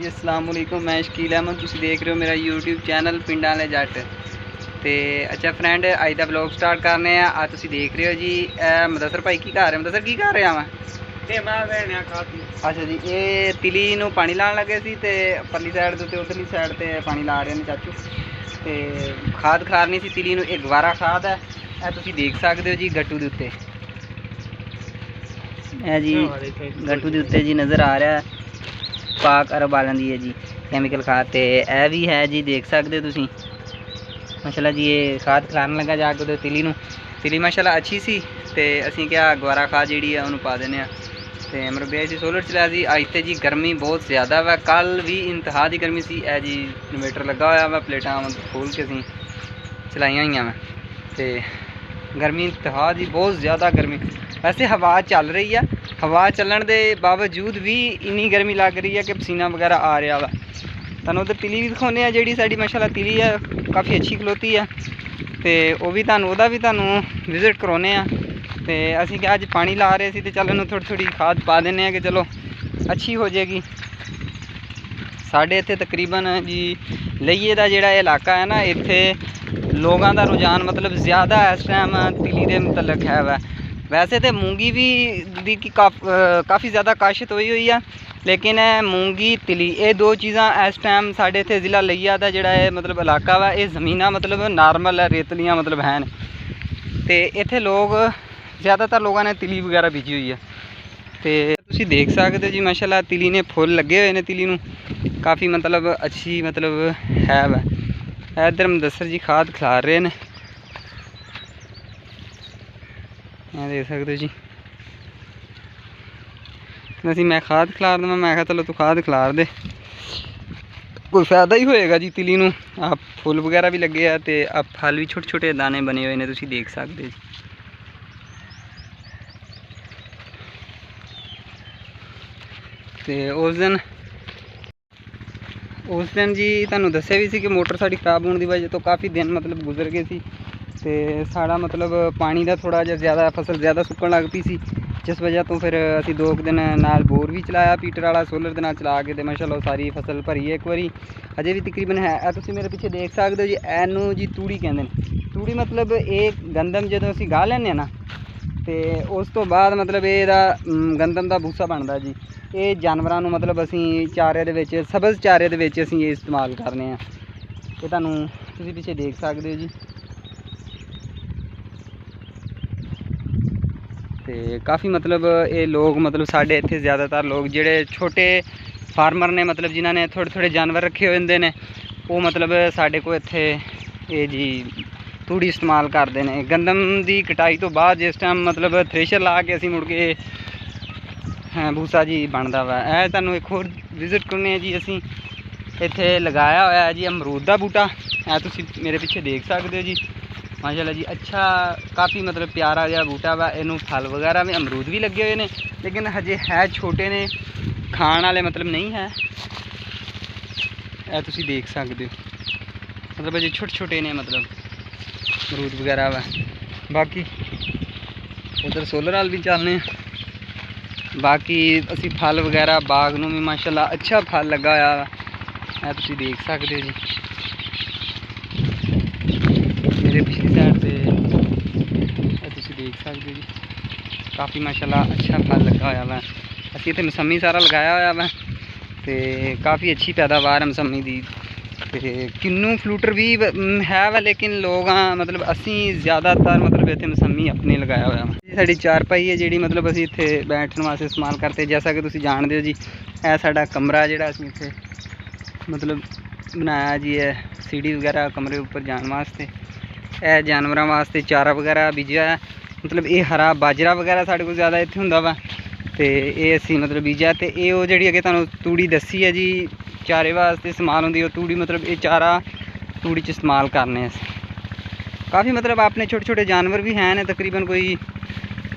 जी अस्सलाम वालेकुम, मैं शकील अहमद, तुम देख रहे हो मेरा यूट्यूब चैनल पिंड वाले जट। तो अच्छा फ्रेंड, अज का ब्लॉग स्टार्ट करने आज तुम देख रहे हो जी मुदस्सर भाई की घर है। मुदस्सर की कर रहा मैं अच्छा जी, ये तिली नूं पानी लाने लगे सी ते परली साइड तो उधरली साइड ते पानी ला रहे हैं चाचू। तो खाद खिलारनी सी तिली नूं, एक गवारा खाद है, यह तुम देख सकते हो जी गट्टू के उत्ते। जी गट्टू के उत्ते जी नज़र आ रहा है पाक अरब वालों की है जी कैमिकल खाद। तो यह भी है जी, देख सकते हो तुम माशाल्लाह जी। ये खाद खिलाने लगा जाके तो तिली माशाल्लाह अच्छी सी। तो असी क्या गवारा खाद जी है उन्होंने पा देने। तो मरबे असी सोलर चलाया जी। अज तो जी गर्मी बहुत ज़्यादा वा, कल भी इंतहा की गर्मी सी। है जी इन्वेटर लगा हुआ वा, प्लेटा खोल के असी चलाइया हुई मैं। तो गर्मी इंतहा जी, बहुत ज़्यादा गर्मी। वैसे हवा चल रही है, हवा चलन के बावजूद भी इन्नी गर्मी लग रही है कि पसीना वगैरह आ रहा वा। तुहानूं उधर तिली भी दिखाने जी साड़ी माशाल्लाह तिली है, काफ़ी अच्छी खलोती है। तो वह भी तुहानूं भी विजिट करवाने। तो असीं क्या अज पानी ला रहे थे, तो चल इन्हूं थोड़ी थोड़ी खाद पा देने कि चलो अच्छी हो जाएगी। साढ़े इत्थे तकरीबन जी लईए का जिहड़ा इलाका है ना, इत्थे लोगों का रुझान मतलब ज़्यादा इस टाइम तिली के मुतलक है वै। वैसे तो मूंगी भी दी काफ़ी ज़्यादा काशत हुई है, लेकिन मूंगी तिली ये दो चीज़ां इस टाइम साढ़े इत्थे ज़िला लईया का जिहड़ा है मतलब इलाका वा, ये ज़मीन मतलब नॉर्मल है, रेतलियाँ मतलब हैं। तो इत्थे लोग ज़्यादातर लोगों ने तिली वगैरह बीजी हुई है। तो तुसीं देख सकते हो जी माशाल्लाह तिली ने फुल लगे हुए हैं। तिली नूं काफ़ी मतलब अच्छी मतलब है वै। इधर मुदस्सर जी खाद खिलार रहे हैं, देख सकते हो जी। असी मैं खाद खिलार देवां, मैं कहा चलो तू खाद खिलार दे, कोई फायदा ही होएगा जी तिली नूं। आप फुल वगैरह भी लगे हैं, तो आप फल भी छोटे छोटे दाने बने हुए हैं, तुसीं देख सकते जी। तो उस दिन जी तुहानूं दस्सिया भी सी कि मोटर साड़ी खराब होने की वजह तो काफ़ी दिन मतलब गुजर गए सी। तो साड़ा मतलब पानी का थोड़ा जिहा ज़्यादा, फसल ज़्यादा सुक्कन लग पई सी, जिस वजह तो फिर असी 2 दिन नाल बोर भी चलाया पीटर वाला सोलर के नाल चला के, तो माशाल्लाह सारी फसल भरी है एक बारी। अजे भी तकरीबन है, तुसीं मेरे पीछे देख सकते हो जी। एनू जी तूड़ी कहते हैं। तूड़ी मतलब एक गंदम जो असी गाह लैंदे ना, तो उस तो बाद मतलब ਇਹਦਾ गंदम का भूसा बनता जी। ये जानवरों मतलब असी चारे दे विच सब्ज़ चारे दे विच असी ये इस्तेमाल करने। ये तुहानूं तुसीं पीछे देख सकते हो जी। तो काफ़ी मतलब ये लोग मतलब साढ़े इत्थे ज़्यादातर लोग जिहड़े छोटे फार्मर ने मतलब जिन्होंने थोड़े थोड़े जानवर रखे हुए होंदे ने, वो मतलब साढ़े को इत्थे ये जी तूड़ी इस्तेमाल करते हैं। गंदम की कटाई तो बाद जिस टाइम मतलब थ्रेशर ला के असी मुड़ के भूसा जी बनता वा। यह तुहानूं एक होर विजिट करने जी। असी इत्थे लगाया हुआ है जी अमरूद का बूटा, है तुसीं मेरे पीछे देख सकते हो जी माशाल्लाह जी। अच्छा काफ़ी मतलब प्यारा जिहा बूटा वा, इनू फल वगैरह में अमरूद भी लगे हुए हैं, लेकिन हजे है छोटे ने, खाण वाले मतलब नहीं है। यह तुसीं देख सकते हो मतलब अजे छोटे छोटे ने मतलब अमरूद वगैरह वा। बाकी उधर सोलर वाल भी चलने। बाकी असी फल वगैरह बाग नूं भी माशाल्लाह अच्छा फल लगा हुआ है, तुसीं देख सकते हो जी। मेरे पिछली साइड से तुसीं देख सकते हो जी, काफ़ी माशाल्लाह अच्छा फल लगा हुआ वा। असी इत्थे मौसमी सारा लगाया हुआ वा, तो काफ़ी अच्छी पैदावार है मौसमी की। तो किन्नू फ्लूटर भी है वा, लेकिन लोग मतलब असी ज़्यादातर मतलब इत्थे मौसमी अपने लगाया हुआ जी। साड़ी चारपाई है जी मतलब असी इत्थे बैठने वास्ते इस्तेमाल करते। जैसा कि तुसीं जानते हो जी, यह साडा कमरा जिहड़ा असीं इत्थे मतलब बनाया जी है, सीढ़ी वगैरह कमरे उपर जाने वास्ते। यह जानवरों वास्ते चारा वगैरह बीजा है, मतलब ये हरा बाजरा वगैरह साढ़े को ज़्यादा इत्थे हुंदा वा। तो ये असी मतलब बीजा, तो ये वो जिहड़ी अगे तुहानूं तूड़ी दसी है जी चारे वास्ते इस्तेमाल होंदी, तूड़ी मतलब ये चारा तूड़ी च इस्तेमाल करने। काफ़ी मतलब अपने छोटे छोटे जानवर भी हैं, तकरीबन कोई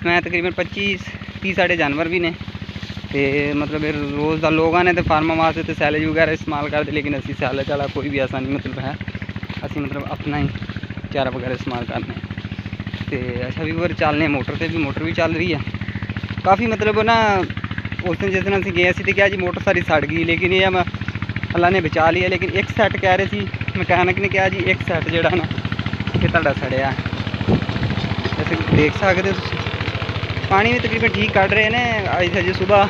मैं तकरीबन 25-30 साढ़े जानवर भी ने। तो मतलब रोज़ का लोगों ने तो फार्मां वास्ते तो सैलेज वगैरह इस्तेमाल करते, लेकिन असी सैलेज वाला कोई भी ऐसा नहीं मतलब है, असी मतलब अपना ही चारा वगैरह इस्तेमाल करने। तो अच्छा भी बार चलने मोटर से भी, मोटर भी चल रही है काफ़ी मतलब ना। उस दिन जिस दिन असीं गए सी तो क्या जी मोटर सारी सड़ गई, लेकिन ये अल्लाह ने बचा लिया। लेकिन एक सैट कह रहे थे मकैनिक ने कहा जी एक सैट जो ना कि तुहाडा सड़िया। वैसे देख सकते हो पानी भी तकरीबन ठीक कट रहे हैं अज हजे सुबह।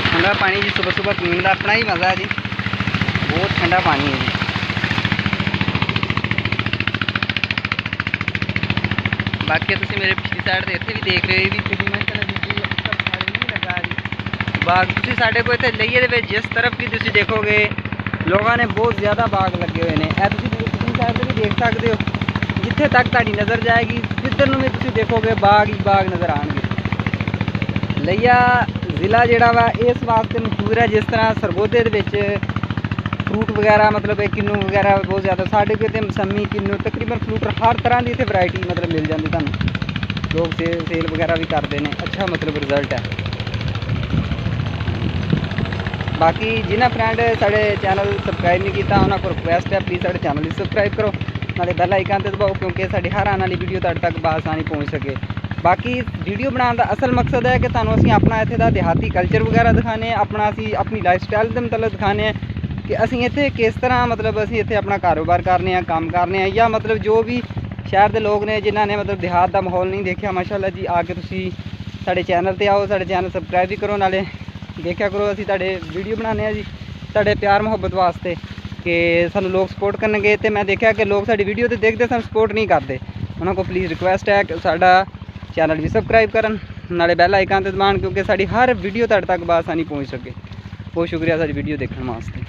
ठंडा पानी जी सुबह सुबह पीने का अपना ही मज़ा है जी, बहुत ठंडा पानी है जी। बाकी तुम मेरे पिछली साइड से इतने भी देख रहे हो भी तकरीबन नहीं लगा जी बाग तुम साढ़े को इतने लइए जिस तरफ की तुम देखोगे लोगों ने बहुत ज़्यादा बाग लगे हुए हैं। तुम मेरी पिछली साइड से भी देख सकते हो जिथे तक ताड़ी नज़र जाएगी जिधर में तुम देखोगे बाग ही बाग नज़र आएंगे। लइया ज़िला जोड़ा वा इस वास्ते मशहूर है जिस तरह सरगोधे फ्रूट वगैरह मतलब किन्नू वगैरह बहुत ज़्यादा साढ़े को मौसमी किन्नू तकरीबन फ्रूट हर तरह की इतने वैरायटी मतलब मिल जाती तुम लोग सेल वगैरह भी करते हैं। अच्छा मतलब रिजल्ट है। बाकी जिन्हें फ्रेंड साढ़े चैनल सबसक्राइब नहीं किया उन्होंने को रिक्वेस्ट है प्लीज़ साढ़े चैनल भी सबसक्राइब करो नाले बैल आइकन ते दबाओ क्योंकि साड़ी हर आने वाली वीडियो तुहाडे तक बआसानी पहुँच सके। बाकी वीडियो बनाने का असल मकसद है कि तुहानू असीं अपना इत्थे दा देहाती कल्चर वगैरह दिखाने अपना असीं अपनी लाइफ स्टाइल के मतलब दिखाने कि असीं इत्थे किस तरह मतलब असीं इत्थे अपना कारोबार करने काम करने या मतलब जो भी शहर के लोग ने जिन्होंने मतलब देहात का माहौल नहीं देखा माशाल्लाह जी आके तुसीं साढ़े चैनल पर आओ साढ़े चैनल सबसक्राइब भी करो नाले देखा करो असीं तुहाडे वीडियो बनाने जी तुहाडे प्यार मुहब्बत वास्ते कि सानू लोग सपोर्ट करनगे। तो मैं देखा कि लोग साडी वीडियो तो देखते सानू सपोर्ट नहीं करते उन्होंने को प्लीज़ रिक्वेस्ट है कि साडा चैनल भी सबसक्राइब करन नाले बैल आइकन ते दबान क्योंकि साडी हर वीडियो तुहाडे तक बआसानी पहुँच सके। बहुत शुक्रिया साडी वीडियो देखने वास्ते।